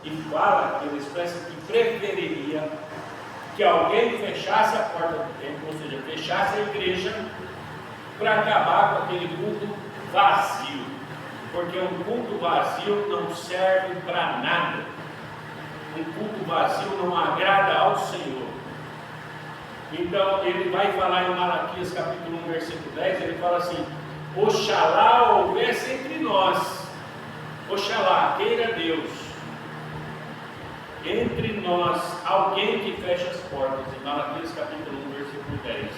e fala, ele expressa que preferiria que alguém fechasse a porta do templo, ou seja, fechasse a igreja, para acabar com aquele culto vazio, porque um culto vazio não serve para nada, um culto vazio não agrada ao Senhor. Então ele vai falar em Malaquias capítulo 1, versículo 10, ele fala assim: oxalá houvesse entre nós, oxalá, queira Deus, entre nós alguém que feche as portas, em Malaquias capítulo 1, versículo 10.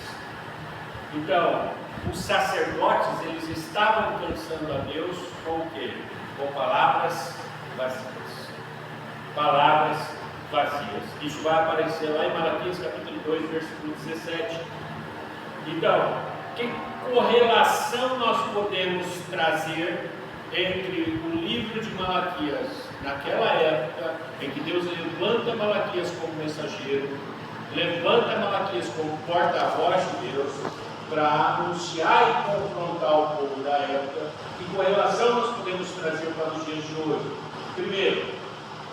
Então, os sacerdotes, eles estavam cansando a Deus com o quê? Com palavras vazias. Palavras vazias. Isso vai aparecer lá em Malaquias capítulo 2, versículo 17. Então, que correlação nós podemos trazer entre o livro de Malaquias, naquela época em que Deus levanta Malaquias como mensageiro, levanta Malaquias como porta-voz de Deus, para anunciar e confrontar o povo da época? Que correlação nós podemos trazer para os dias de hoje? Primeiro,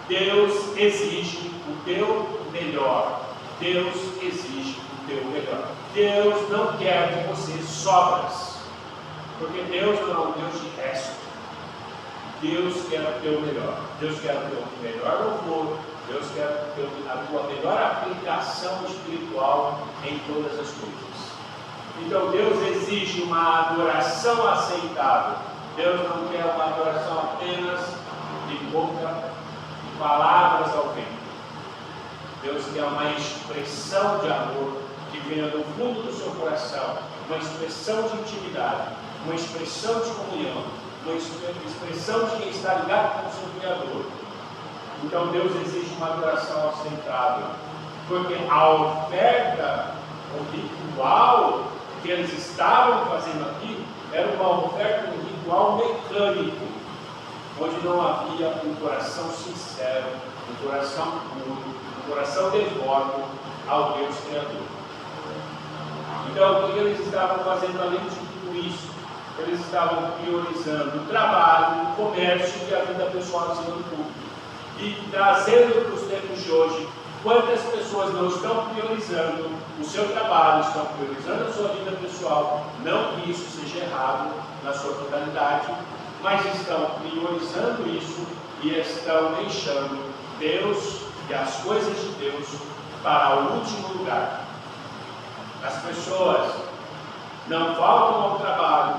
Deus exige o teu melhor. Deus exige o teu melhor. Deus não quer de você sobras, porque Deus não é um Deus de resto. Deus quer o teu melhor. Deus quer o teu melhor louvor. Deus quer a tua melhor aplicação espiritual em todas as coisas. Então Deus exige uma adoração aceitável. Deus não quer uma adoração apenas de boca, de palavras ao vento. Deus quer uma expressão de amor que venha do fundo do seu coração, uma expressão de intimidade, uma expressão de comunhão, uma expressão de quem está ligado com o seu Criador. Então Deus exige uma adoração aceitável, porque a oferta, o ritual que eles estavam fazendo aqui era uma oferta, um ritual mecânico, onde não havia um coração sincero, um coração puro, um coração devoto ao Deus Criador. Então, o que eles estavam fazendo além de tudo isso? Eles estavam priorizando o trabalho, o comércio e a vida pessoal acima do público. E trazendo para os tempos de hoje, quantas pessoas não estão priorizando o seu trabalho, estão priorizando a sua vida pessoal? Não que isso seja errado na sua totalidade, mas estão priorizando isso e estão deixando Deus e as coisas de Deus para o último lugar. As pessoas não faltam ao trabalho,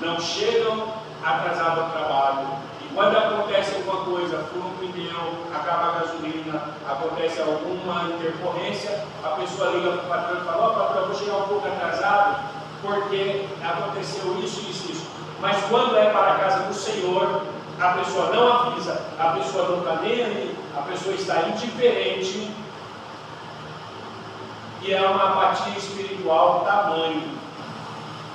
não chegam atrasadas ao trabalho, e quando acontece alguma coisa, fura um pneu, acaba a gasolina, acontece alguma intercorrência, a pessoa liga para o patrão e fala: ó, patrão, eu vou chegar um pouco atrasado porque aconteceu isso, isso, isso. Mas quando é para a casa do Senhor, a pessoa não avisa, a pessoa não está nem aí, a pessoa está indiferente, e é uma apatia espiritual tamanho.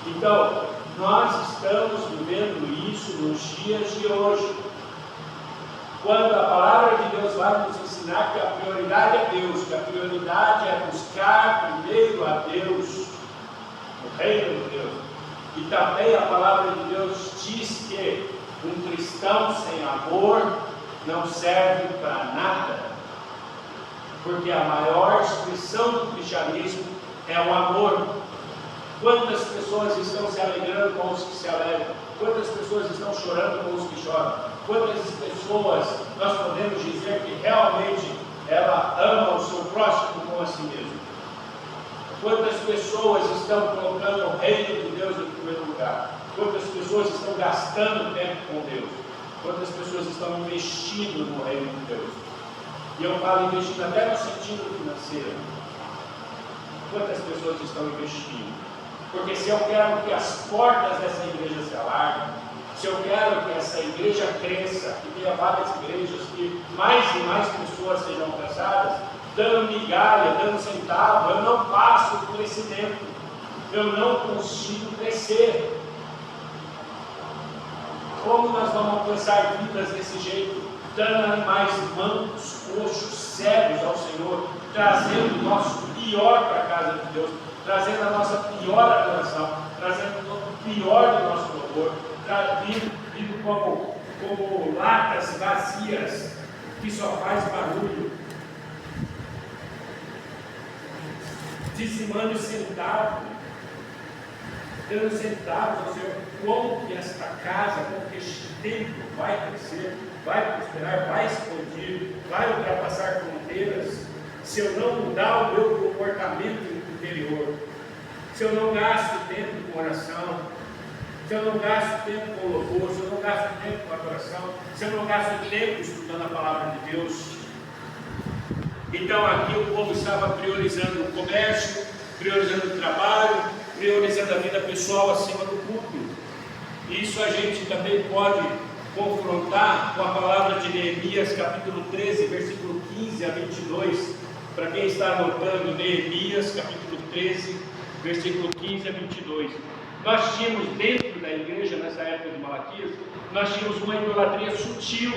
Então, nós estamos vivendo isso nos dias de hoje. Quando a palavra de Deus vai nos ensinar que a prioridade é Deus, que a prioridade é buscar primeiro a Deus, o reino de Deus. E também a palavra de Deus diz que um cristão sem amor não serve para nada, porque a maior expressão do cristianismo é o amor. Quantas pessoas estão se alegrando com os que se alegram? Quantas pessoas estão chorando com os que choram? Quantas pessoas nós podemos dizer que realmente ela ama o seu próximo como a si mesmo? Quantas pessoas estão colocando o reino de Deus em primeiro lugar? Quantas pessoas estão gastando tempo com Deus? Quantas pessoas estão investindo no reino de Deus? E eu falo investindo até no sentido financeiro. Quantas pessoas estão investindo? Porque se eu quero que as portas dessa igreja se alarguem, se eu quero que essa igreja cresça, que tenha várias igrejas, que mais e mais pessoas sejam alcançadas, dando migalha, dando centavo, eu não passo o crescimento, eu não consigo crescer. Como nós vamos alcançar vidas desse jeito? Dando animais mancos, coxos, cegos ao Senhor, trazendo o nosso pior para a casa de Deus, trazendo a nossa pior adoração, trazendo o pior do nosso louvor, vindo como latas vazias, que só faz barulho, dizimando centavo, dando centavos ao Senhor. Como que esta casa, como que este templo vai crescer, vai prosperar, vai expandir, vai ultrapassar fronteiras, se eu não mudar o meu comportamento interior, se eu não gasto tempo com oração, se eu não gasto tempo com louvor, se eu não gasto tempo com adoração, se eu não gasto tempo estudando a palavra de Deus. Então aqui o povo estava priorizando o comércio, priorizando o trabalho, priorizando a vida pessoal acima do público. Isso a gente também pode confrontar com a palavra de Neemias, capítulo 13, versículo 15 a 22. Para quem está anotando, Neemias, capítulo 13, versículo 15 a 22. Nós tínhamos dentro da igreja, nessa época de Malaquias, nós tínhamos uma idolatria sutil,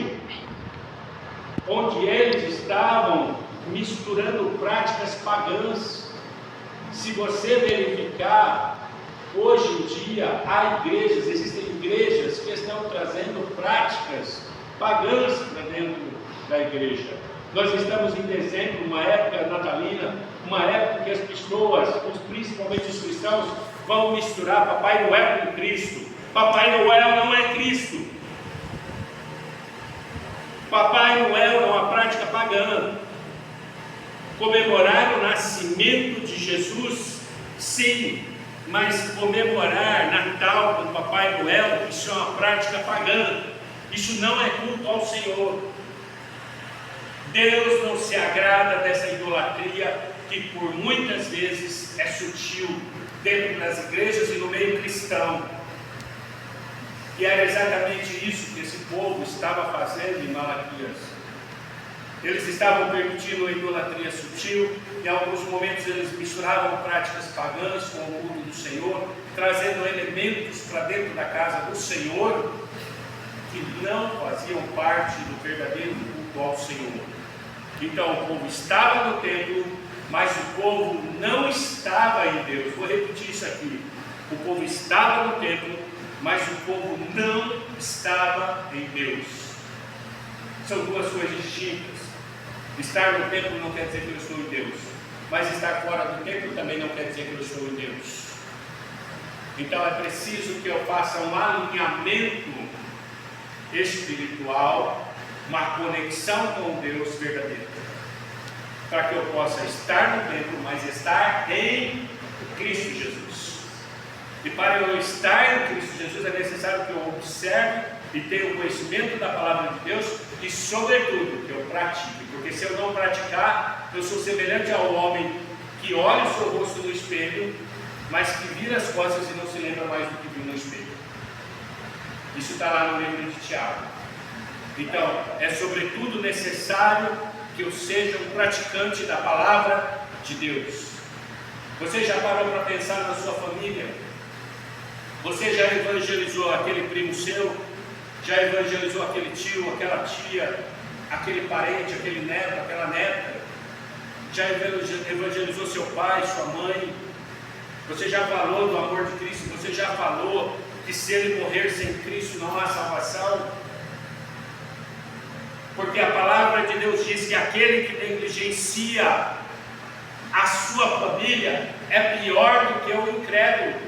onde eles estavam misturando práticas pagãs. Se você verificar, hoje em dia há igrejas, existem igrejas que estão trazendo práticas pagãs para dentro da igreja. Nós estamos em dezembro, uma época natalina, uma época que as pessoas, principalmente os cristãos, vão misturar Papai Noel com Cristo. Papai Noel não é Cristo. Papai Noel é uma prática pagã. Comemorar o nascimento de Jesus, sim, mas comemorar Natal com Papai Noel, isso é uma prática pagã. Isso não é culto ao Senhor. Deus não se agrada dessa idolatria que por muitas vezes é sutil dentro das igrejas e no meio cristão. E era exatamente isso que esse povo estava fazendo em Malaquias. Eles estavam permitindo a idolatria sutil, em alguns momentos eles misturavam práticas pagãs com o culto do Senhor, trazendo elementos para dentro da casa do Senhor que não faziam parte do verdadeiro culto ao Senhor. Então o povo estava no templo, mas o povo não estava em Deus. Vou repetir isso aqui. O povo estava no templo, mas o povo não estava em Deus. São duas coisas distintas. Estar no templo não quer dizer que eu estou em Deus, mas estar fora do templo também não quer dizer que eu estou em Deus. Então é preciso que eu faça um alinhamento espiritual, uma conexão com Deus verdadeiro, para que eu possa estar no templo, mas estar em Cristo Jesus. E para eu estar em Cristo Jesus é necessário que eu observe e tenha o conhecimento da palavra de Deus e, sobretudo, que eu pratique. Porque se eu não praticar, eu sou semelhante ao homem que olha o seu rosto no espelho, mas que vira as costas e não se lembra mais do que viu no espelho. Isso está lá no livro de Tiago. Então, é sobretudo necessário que eu seja um praticante da palavra de Deus. Você já parou para pensar na sua família? Você já evangelizou aquele primo seu? Já evangelizou aquele tio, aquela tia, aquele parente, aquele neto, aquela neta? Já evangelizou seu pai, sua mãe? Você já falou do amor de Cristo? Você já falou que se ele morrer sem Cristo não há salvação? Porque a palavra de Deus diz que aquele que negligencia a sua família é pior do que o incrédulo.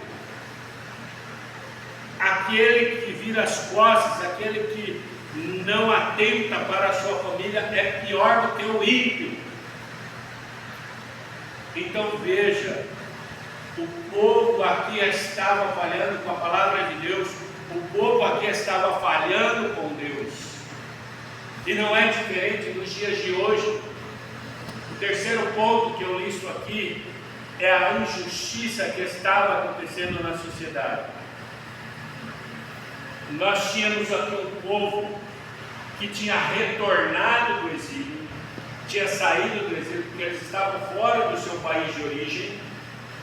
Aquele que vira as costas, aquele que não atenta para a sua família é pior do que o ímpio. Então veja, o povo aqui estava falhando com a palavra de Deus, o povo aqui estava falhando com Deus. E não é diferente nos dias de hoje. O terceiro ponto que eu listo aqui é a injustiça que estava acontecendo na sociedade. Nós tínhamos aqui um povo que tinha retornado do exílio, tinha saído do exílio, porque eles estavam fora do seu país de origem,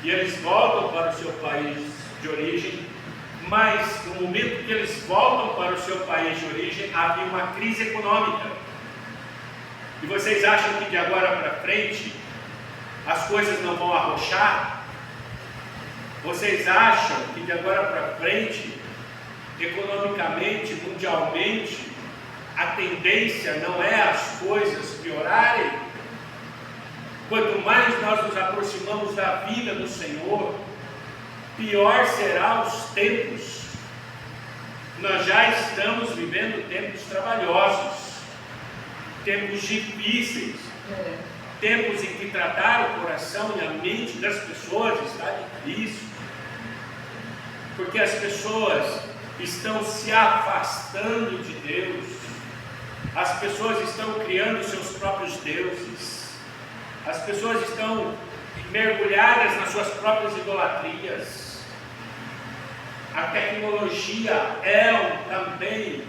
e eles voltam para o seu país de origem, mas no momento que eles voltam para o seu país de origem, havia uma crise econômica. E vocês acham que de agora para frente as coisas não vão arrochar? Vocês acham que de agora para frente, economicamente, mundialmente, a a tendência não é as coisas piorarem, quanto mais nós nos aproximamos da vida do Senhor, pior serão os tempos. Nós já estamos vivendo tempos trabalhosos, tempos difíceis, tempos em que tratar o coração e a mente das pessoas está difícil, porque as pessoas estão se afastando de Deus, as pessoas estão criando seus próprios deuses, as pessoas estão mergulhadas nas suas próprias idolatrias. A tecnologia também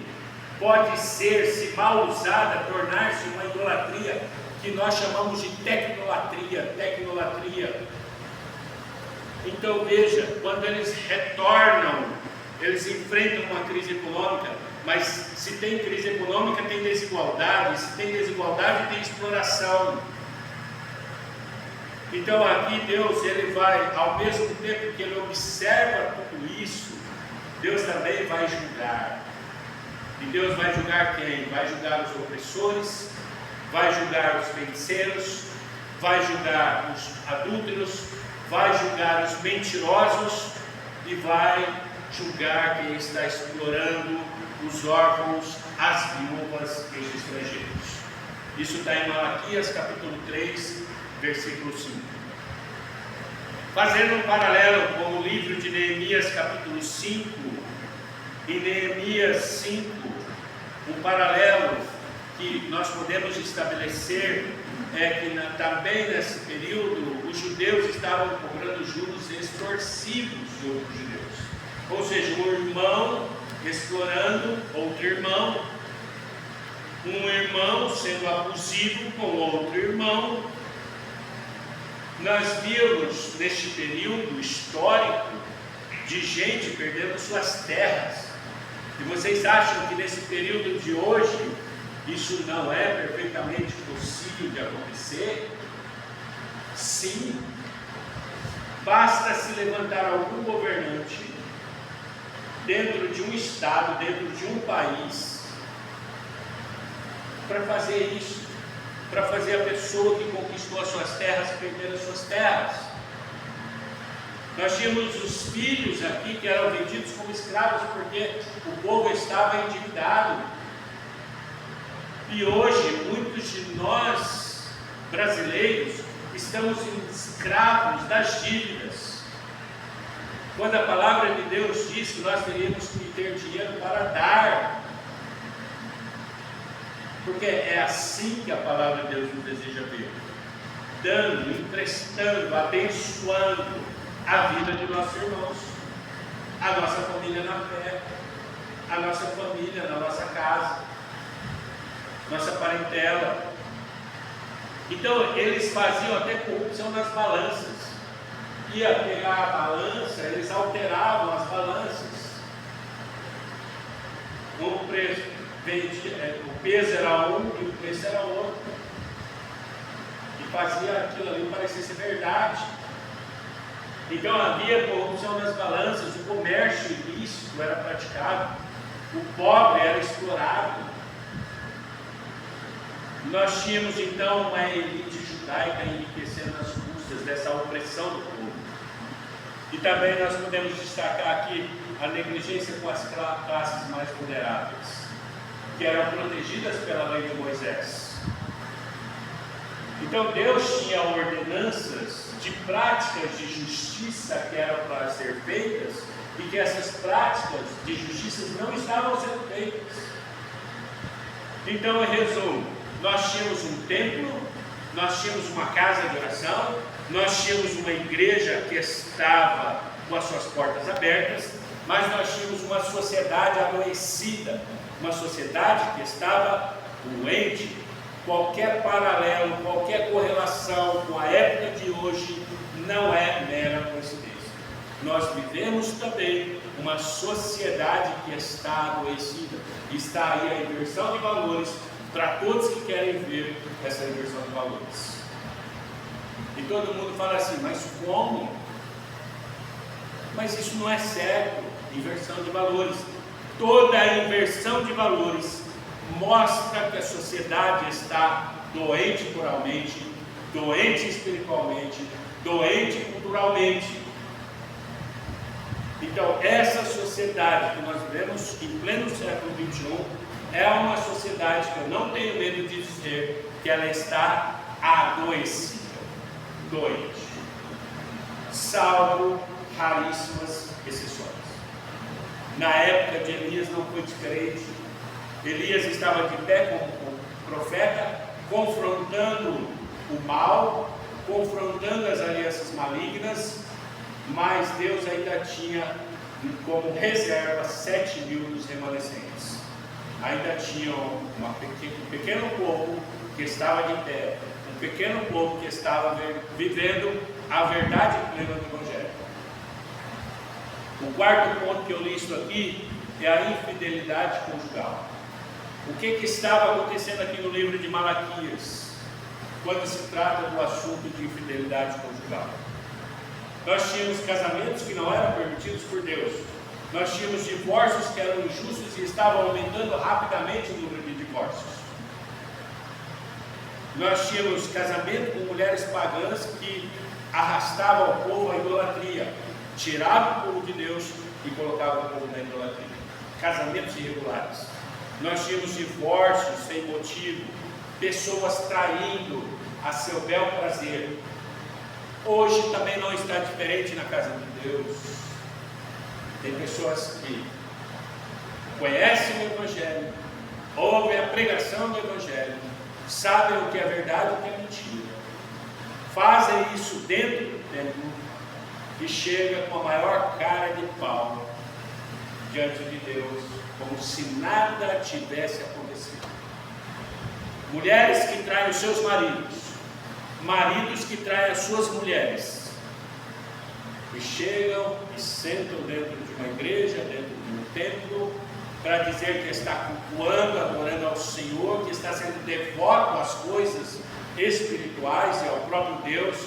pode ser, se mal usada, tornar-se uma idolatria que nós chamamos de tecnolatria. Então veja, quando eles retornam, eles enfrentam uma crise econômica, mas se tem crise econômica tem desigualdade, se tem desigualdade tem exploração. Então aqui Deus, ele vai, ao mesmo tempo que ele observa tudo isso, Deus também vai julgar. E Deus vai julgar quem? Vai julgar os opressores, vai julgar os feiticeiros, vai julgar os adúlteros, vai julgar os mentirosos e vai julgar quem está explorando os órfãos, as viúvas e os estrangeiros. Isso está em Malaquias capítulo 3, versículo 5. Fazendo um paralelo com o livro de Neemias capítulo 5, em Neemias 5, um paralelo que nós podemos estabelecer é que também nesse período os judeus estavam cobrando juros extorsivos de outros judeus, ou seja, um irmão explorando outro irmão, um irmão sendo abusivo com outro irmão. Nós vimos neste período histórico de gente perdendo suas terras. E vocês acham que nesse período de hoje isso não é perfeitamente possível de acontecer? Sim. Basta se levantar algum governante dentro de um estado, dentro de um país, para fazer isso, para fazer a pessoa que conquistou as suas terras perder as suas terras. Nós tínhamos os filhos aqui que eram vendidos como escravos porque o povo estava endividado. E hoje, muitos de nós, brasileiros, estamos escravos das dívidas. Quando a palavra de Deus diz que nós teríamos que ter dinheiro para dar, porque é assim que a palavra de Deus nos deseja ver, dando, emprestando, abençoando a vida de nossos irmãos, a nossa família na fé, a nossa família na nossa casa, nossa parentela. Então eles faziam até corrupção nas balanças. Ia pegar a balança, eles alteravam as balanças. O peso era um e o preço era outro. E fazia aquilo ali parecer ser verdade. Então havia corrupção nas balanças, o comércio ilícito era praticado, o pobre era explorado. Nós tínhamos então uma elite judaica enriquecendo as custas dessa opressão do povo. E também nós podemos destacar aqui a negligência com as classes mais vulneráveis, que eram protegidas pela lei de Moisés. Então Deus tinha ordenanças de práticas de justiça que eram para ser feitas e que essas práticas de justiça não estavam sendo feitas. Então, em resumo, nós tínhamos um templo, nós tínhamos uma casa de oração, nós tínhamos uma igreja que estava com as suas portas abertas, mas nós tínhamos uma sociedade adoecida, uma sociedade que estava doente. Qualquer paralelo, qualquer correlação com a época de hoje não é mera coincidência. Nós vivemos também uma sociedade que está adoecida. Está aí a inversão de valores para todos que querem ver essa inversão de valores. E todo mundo fala assim, mas como? Mas isso não é certo, inversão de valores. Toda inversão de valores mostra que a sociedade está doente moralmente, doente espiritualmente, doente culturalmente. Então, essa sociedade que nós vivemos em pleno século XXI é uma sociedade que eu não tenho medo de dizer que ela está adoecida, doente, salvo raríssimas exceções. Na época de Elias não foi diferente. Elias estava de pé como profeta, confrontando o mal, confrontando as alianças malignas, mas Deus ainda tinha como reserva 7.000 dos remanescentes. Ainda tinha um pequeno povo que estava de pé, um pequeno povo que estava vivendo a verdade plena do Evangelho. O quarto ponto que eu listo aqui é a infidelidade conjugal. O que estava acontecendo aqui no livro de Malaquias, quando se trata do assunto de infidelidade conjugal? Nós tínhamos casamentos que não eram permitidos por Deus. Nós tínhamos divórcios que eram injustos e estavam aumentando rapidamente o número de divórcios. Nós tínhamos casamento com mulheres pagãs que arrastavam o povo à idolatria, tiravam o povo de Deus e colocavam o povo na idolatria. Casamentos irregulares. Nós tínhamos divórcios sem motivo, pessoas traindo a seu bel prazer. Hoje também não está diferente na casa de Deus. Tem pessoas que conhecem o Evangelho, ouvem a pregação do Evangelho, sabem o que é verdade e o que é mentira, fazem isso dentro do templo e chega com a maior cara de pau diante de Deus, como se nada tivesse acontecido. Mulheres que traem os seus maridos, maridos que traem as suas mulheres, e chegam e sentam dentro de uma igreja, dentro de um templo, para dizer que está cultuando, adorando ao Senhor, que está sendo devoto às coisas espirituais e ao próprio Deus,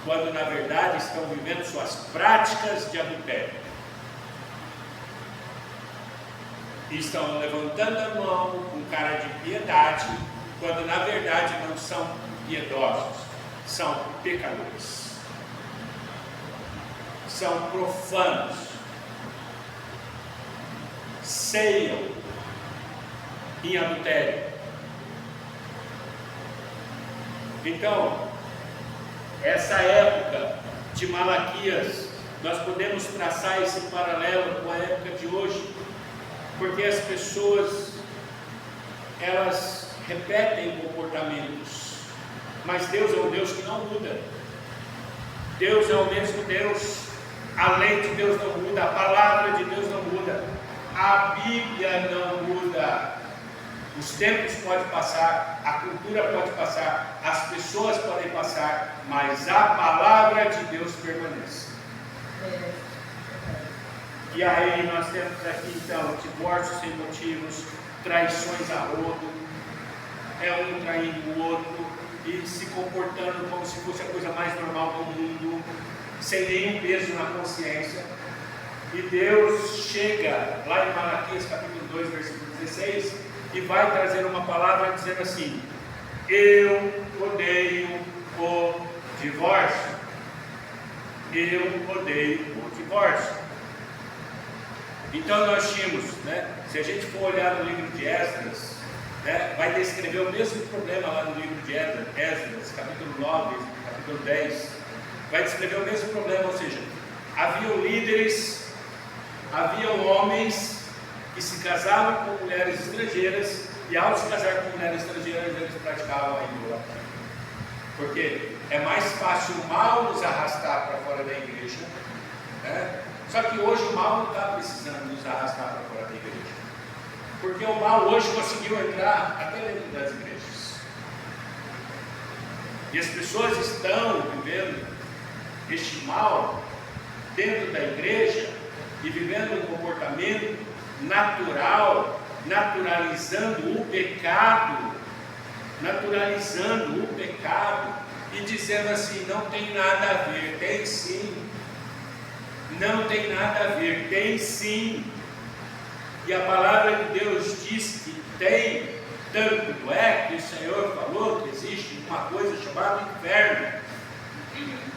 quando na verdade estão vivendo suas práticas de adultério. E estão levantando a mão com cara de piedade, quando na verdade não são piedosos, são pecadores, são profanos, ceiam em adultério. Então, essa época de Malaquias, nós podemos traçar esse paralelo com a época de hoje, porque as pessoas, elas repetem comportamentos, mas Deus é um Deus que não muda. Deus é o mesmo Deus, a lei de Deus não muda, a palavra de Deus não muda, a Bíblia não muda. Os tempos podem passar, a cultura pode passar, as pessoas podem passar, mas a palavra de Deus permanece. E aí nós temos aqui então divórcios sem motivos, traições a rodo, é um traindo o outro e se comportando como se fosse a coisa mais normal do mundo, sem nenhum peso na consciência. E Deus chega lá em Malaquias capítulo 2, versículo 16, e vai trazer uma palavra dizendo assim: eu odeio o divórcio. Eu odeio o divórcio. Então nós tínhamos, se a gente for olhar no livro de Esdras, vai descrever o mesmo problema lá no livro de Esdras, capítulo 9, capítulo 10, vai descrever o mesmo problema, ou seja, haviam líderes, haviam homens que se casavam com mulheres estrangeiras, e ao se casar com mulheres estrangeiras, eles praticavam a idolatria. Porque é mais fácil o mal nos arrastar para fora da igreja, Só que hoje o mal não está precisando nos arrastar para fora da igreja, porque o mal hoje conseguiu entrar até dentro das igrejas, e as pessoas estão vivendo este mal dentro da igreja e vivendo um comportamento natural, naturalizando o pecado, e dizendo assim: não tem nada a ver. Tem sim. Não tem nada a ver, tem sim. E a palavra de Deus diz que tem, Tanto é que o Senhor falou que existe uma coisa chamada inferno,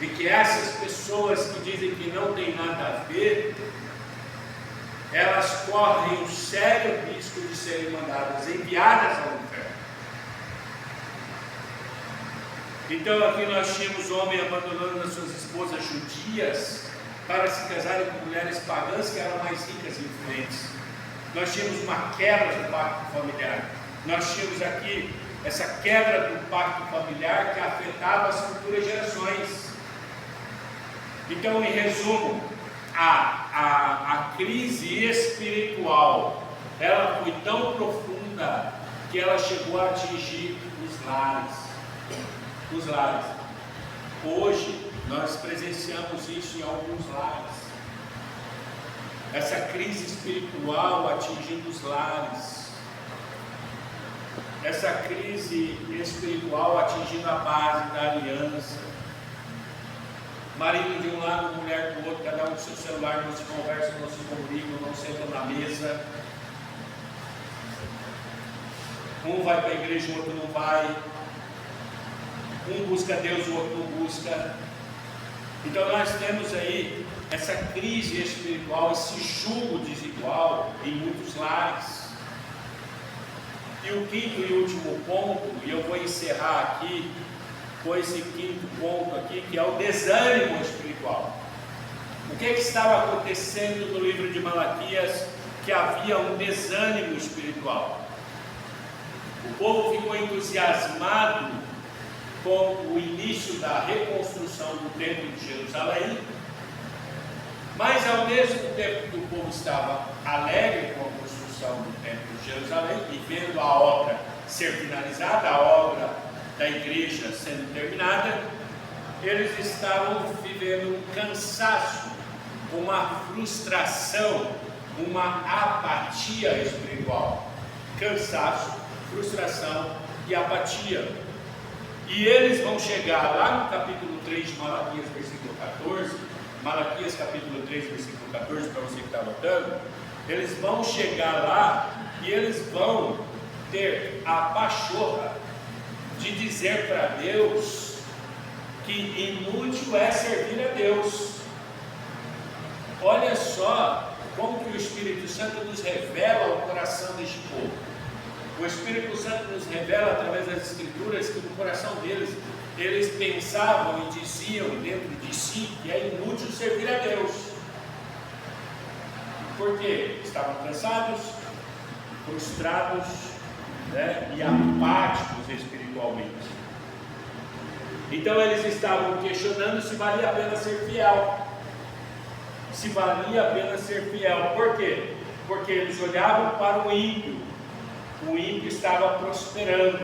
e que essas pessoas que dizem que não tem nada a ver, elas correm um sério risco de serem mandadas, enviadas ao inferno. Então aqui nós tínhamos homem abandonando as suas esposas judias para se casarem com mulheres pagãs que eram mais ricas e influentes. Nós tínhamos uma quebra do pacto familiar. Nós tínhamos aqui essa quebra do pacto familiar que afetava as futuras gerações. Então, em resumo, a crise espiritual, ela foi tão profunda que ela chegou a atingir os lares. Os lares. Hoje, nós presenciamos isso em alguns lares. Essa crise espiritual atingindo os lares. Essa crise espiritual atingindo a base da aliança. Marido de um lado, mulher do outro, cada um com seu celular, não se conversam, não se comunicam, não sentam na mesa. Um vai para a igreja, o outro não vai. Um busca Deus, o outro não busca. Então nós temos aí essa crise espiritual, esse jugo desigual em muitos lares. E o quinto e último ponto, e eu vou encerrar aqui com esse quinto ponto aqui, que é o desânimo espiritual. O que estava acontecendo no livro de Malaquias? Que havia um desânimo espiritual. O povo ficou entusiasmado com o início da reconstrução do templo de Jerusalém, mas ao mesmo tempo que o povo estava alegre com a construção do templo de Jerusalém e vendo a obra ser finalizada, a obra da igreja sendo terminada, eles estavam vivendo um cansaço, uma frustração, uma apatia espiritual. Cansaço, frustração e apatia. E eles vão chegar lá no capítulo 3 de Malaquias, versículo 14, Malaquias capítulo 3, versículo 14, para você que está anotando, eles vão chegar lá e eles vão ter a pachorra de dizer para Deus que inútil é servir a Deus. Olha só como que o Espírito Santo nos revela o coração deste povo. O Espírito Santo nos revela através das Escrituras que no coração deles, eles pensavam e diziam dentro de si que é inútil servir a Deus. Por quê? Estavam cansados, frustrados, né, e apáticos espiritualmente. Então eles estavam questionando se valia a pena ser fiel. Se valia a pena ser fiel. Por quê? Porque eles olhavam para o ímpio. O ímpio estava prosperando.